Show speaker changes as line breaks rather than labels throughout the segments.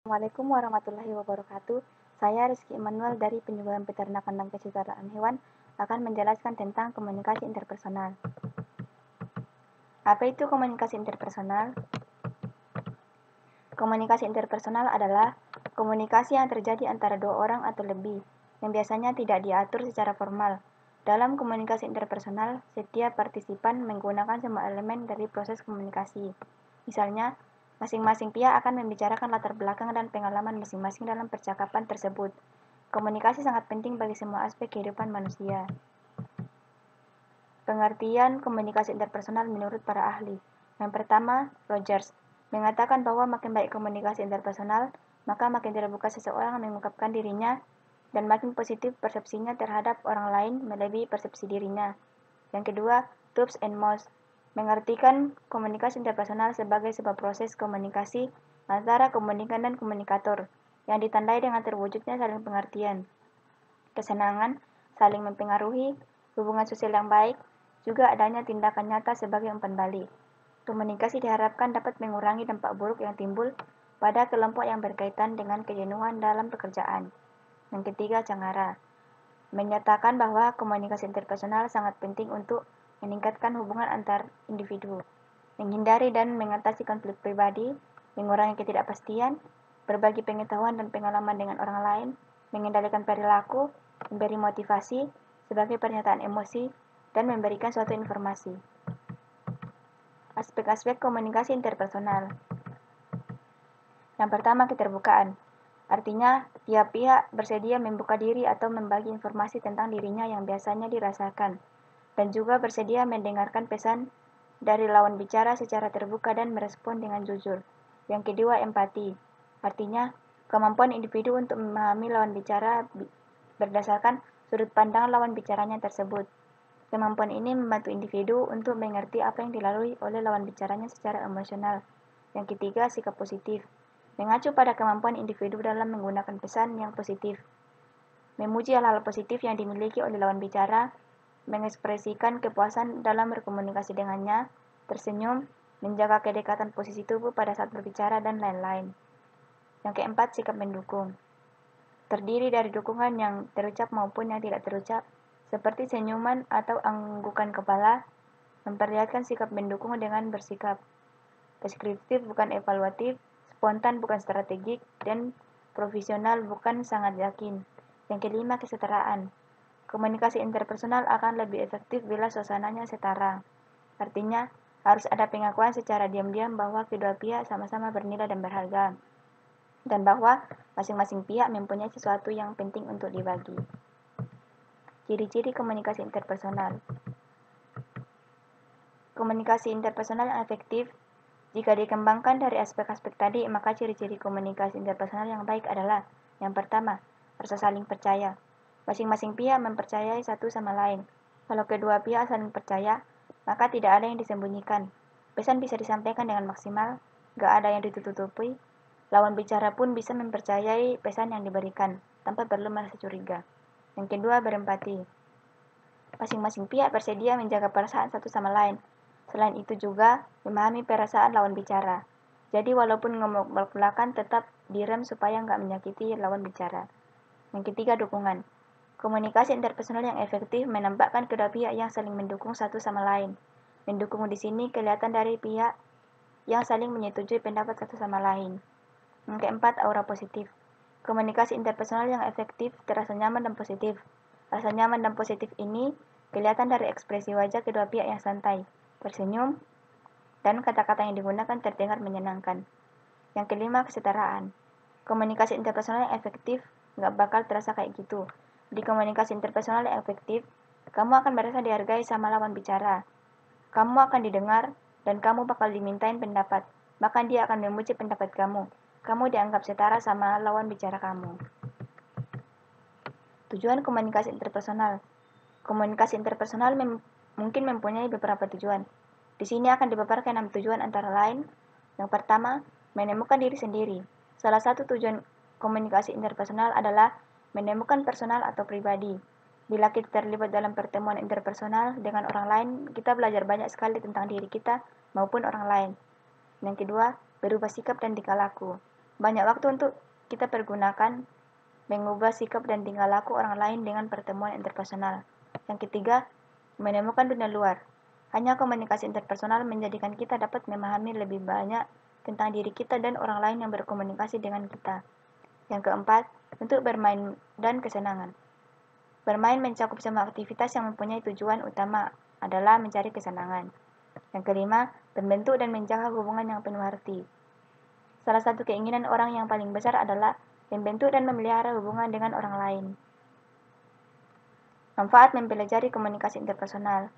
Assalamualaikum warahmatullahi wabarakatuh. Saya Rizky Immanuel dari Penyuluhan Peternakan dan Kesetaraan Hewan akan menjelaskan tentang komunikasi interpersonal. Apa itu komunikasi interpersonal? Komunikasi interpersonal adalah komunikasi yang terjadi antara dua orang atau lebih, yang biasanya tidak diatur secara formal. Dalam komunikasi interpersonal, setiap partisipan menggunakan semua elemen dari proses komunikasi. Misalnya, masing-masing pihak akan membicarakan latar belakang dan pengalaman masing-masing dalam percakapan tersebut. Komunikasi sangat penting bagi semua aspek kehidupan manusia. Pengertian komunikasi interpersonal menurut para ahli. Yang pertama, Rogers mengatakan bahwa makin baik komunikasi interpersonal, maka makin terbuka seseorang mengungkapkan dirinya dan makin positif persepsinya terhadap orang lain melebihi persepsi dirinya. Yang kedua, Tubbs and Moss mengartikan komunikasi interpersonal sebagai sebuah proses komunikasi antara komunikan dan komunikator yang ditandai dengan terwujudnya saling pengertian, kesenangan, saling mempengaruhi, hubungan sosial yang baik, juga adanya tindakan nyata sebagai umpan balik. Komunikasi diharapkan dapat mengurangi dampak buruk yang timbul pada kelompok yang berkaitan dengan kejenuhan dalam pekerjaan. Yang ketiga, Cangara menyatakan bahwa komunikasi interpersonal sangat penting untuk meningkatkan hubungan antar individu, menghindari dan mengatasi konflik pribadi, mengurangi ketidakpastian, berbagi pengetahuan dan pengalaman dengan orang lain, mengendalikan perilaku, memberi motivasi sebagai pernyataan emosi, dan memberikan suatu informasi. Aspek-aspek komunikasi interpersonal. Yang pertama, keterbukaan. Artinya, tiap pihak bersedia membuka diri atau membagi informasi tentang dirinya yang biasanya dirasakan, dan juga bersedia mendengarkan pesan dari lawan bicara secara terbuka dan merespon dengan jujur. Yang kedua, empati. Artinya, kemampuan individu untuk memahami lawan bicara berdasarkan sudut pandang lawan bicaranya tersebut. Kemampuan ini membantu individu untuk mengerti apa yang dilalui oleh lawan bicaranya secara emosional. Yang ketiga, sikap positif. Mengacu pada kemampuan individu dalam menggunakan pesan yang positif. Memuji hal-hal positif yang dimiliki oleh lawan bicara, mengekspresikan kepuasan dalam berkomunikasi dengannya, tersenyum, menjaga kedekatan posisi tubuh pada saat berbicara, dan lain-lain. Yang keempat, sikap mendukung. Terdiri dari dukungan yang terucap maupun yang tidak terucap, seperti senyuman atau anggukan kepala, memperlihatkan sikap mendukung dengan bersikap deskriptif bukan evaluatif, spontan bukan strategik, dan profesional bukan sangat yakin. Yang kelima, kesetaraan. Komunikasi interpersonal akan lebih efektif bila suasananya setara. Artinya, harus ada pengakuan secara diam-diam bahwa kedua pihak sama-sama bernilai dan berharga, dan bahwa masing-masing pihak mempunyai sesuatu yang penting untuk dibagi. Ciri-ciri komunikasi interpersonal. Komunikasi interpersonal yang efektif, jika dikembangkan dari aspek-aspek tadi, maka ciri-ciri komunikasi interpersonal yang baik adalah: yang pertama, rasa saling percaya. Masing-masing pihak mempercayai satu sama lain. Kalau kedua pihak saling percaya, maka tidak ada yang disembunyikan. Pesan bisa disampaikan dengan maksimal, gak ada yang ditutup-tutupi. Lawan bicara pun bisa mempercayai pesan yang diberikan, tanpa perlu merasa curiga. Yang kedua, berempati. Masing-masing pihak bersedia menjaga perasaan satu sama lain. Selain itu juga, memahami perasaan lawan bicara. Jadi walaupun ngomong belak-belakan, tetap direm supaya nggak menyakiti lawan bicara. Yang ketiga, dukungan. Komunikasi interpersonal yang efektif menampakkan kedua pihak yang saling mendukung satu sama lain. Mendukung di sini kelihatan dari pihak yang saling menyetujui pendapat satu sama lain. Yang keempat, aura positif. Komunikasi interpersonal yang efektif terasa nyaman dan positif. Rasa nyaman dan positif ini kelihatan dari ekspresi wajah kedua pihak yang santai, tersenyum, dan kata-kata yang digunakan terdengar menyenangkan. Yang kelima, kesetaraan. Komunikasi interpersonal yang efektif nggak bakal terasa kayak gitu. Di komunikasi interpersonal yang efektif, kamu akan merasa dihargai sama lawan bicara. Kamu akan didengar, dan kamu bakal dimintain pendapat. Bahkan dia akan memuji pendapat kamu. Kamu dianggap setara sama lawan bicara kamu. Tujuan komunikasi interpersonal. Komunikasi interpersonal mungkin mempunyai beberapa tujuan. Di sini akan dipaparkan 6 tujuan antara lain. Yang pertama, menemukan diri sendiri. Salah satu tujuan komunikasi interpersonal adalah menemukan personal atau pribadi. Bila kita terlibat dalam pertemuan interpersonal dengan orang lain, kita belajar banyak sekali tentang diri kita maupun orang lain. Yang kedua, berubah sikap dan tingkah laku. Banyak waktu untuk kita pergunakan mengubah sikap dan tingkah laku orang lain dengan pertemuan interpersonal. Yang ketiga, menemukan dunia luar. Hanya komunikasi interpersonal menjadikan kita dapat memahami lebih banyak tentang diri kita dan orang lain yang berkomunikasi dengan kita. Yang keempat, untuk bermain dan kesenangan. Bermain mencakup semua aktivitas yang mempunyai tujuan utama adalah mencari kesenangan. Yang kelima, membentuk dan menjaga hubungan yang penuh arti. Salah satu keinginan orang yang paling besar adalah membentuk dan memelihara hubungan dengan orang lain. Manfaat mempelajari komunikasi interpersonal.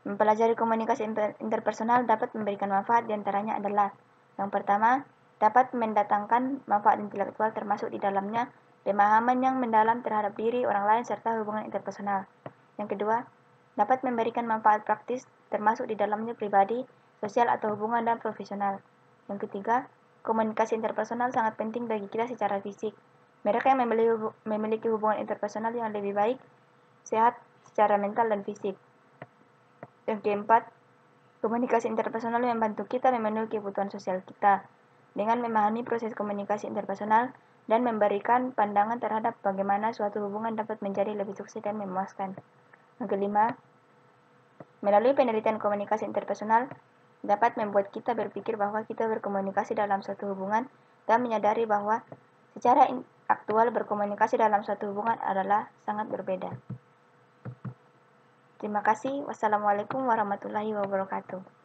Mempelajari komunikasi interpersonal dapat memberikan manfaat, diantaranya adalah: yang pertama, dapat mendatangkan manfaat intelektual termasuk di dalamnya pemahaman yang mendalam terhadap diri orang lain serta hubungan interpersonal. Yang kedua, dapat memberikan manfaat praktis termasuk di dalamnya pribadi, sosial atau hubungan dan profesional. Yang ketiga, komunikasi interpersonal sangat penting bagi kita secara fisik. Mereka yang memiliki hubungan interpersonal yang lebih baik, sehat secara mental dan fisik. Yang keempat, komunikasi interpersonal membantu kita memenuhi kebutuhan sosial kita dengan memahami proses komunikasi interpersonal dan memberikan pandangan terhadap bagaimana suatu hubungan dapat menjadi lebih sukses dan memuaskan. Yang kelima, melalui penelitian komunikasi interpersonal dapat membuat kita berpikir bahwa kita berkomunikasi dalam suatu hubungan dan menyadari bahwa secara aktual berkomunikasi dalam suatu hubungan adalah sangat berbeda. Terima kasih. Wassalamualaikum warahmatullahi wabarakatuh.